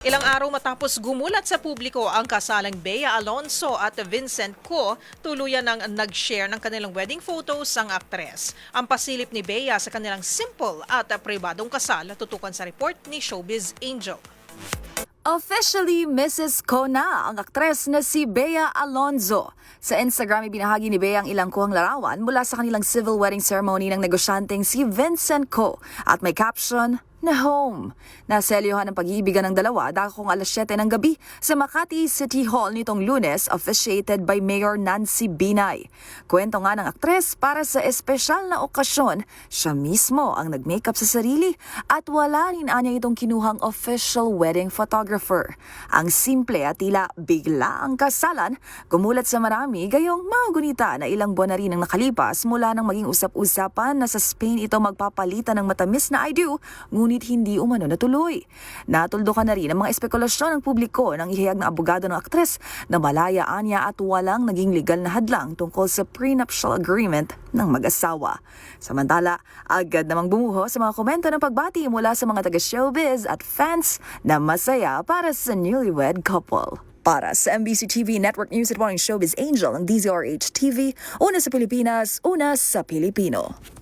Ilang araw matapos gumulat sa publiko ang kasalang Bea Alonzo at Vincent Co, tuluyan ng nag-share ng kanilang wedding photos ang aktres. Ang pasilip ni Bea sa kanilang simple at pribadong kasal, tutukan sa report ni Showbiz Angel. Officially, Mrs. Co na ang aktres na si Bea Alonzo. Sa Instagram, ibinahagi ni Bea ang ilang kuhang larawan mula sa kanilang civil wedding ceremony ng negosyanteng si Vincent Co at may caption na home. Naselyohan ang pag-iibigan ng dalawa dakong alas 7 ng gabi sa Makati City Hall nitong Lunes, officiated by Mayor Nancy Binay. Kwento nga ng aktres, para sa espesyal na okasyon, siya mismo ang nag-makeup sa sarili at wala rin anya itong kinuhang official wedding photographer. Ang simple at tila bigla ang kasalan, gumulat sa marami, gayong magunita na ilang buwan na rin ang nakalipas mula nang maging usap-usapan na sa Spain ito magpapalitan ng matamis na I do, ngunit hindi umano natuloy. Natuldukan na rin ang mga espekulasyon ng publiko ng ihayag ng abogado ng aktres na malayaan niya at walang naging legal na hadlang tungkol sa prenuptial agreement ng mag-asawa. Samantala, agad namang bumuho sa mga komento ng pagbati mula sa mga taga-showbiz at fans na masaya para sa newlywed couple. Para sa MBC TV Network News at Morning Showbiz Angel ng DZRH TV, una sa Pilipinas, una sa Pilipino.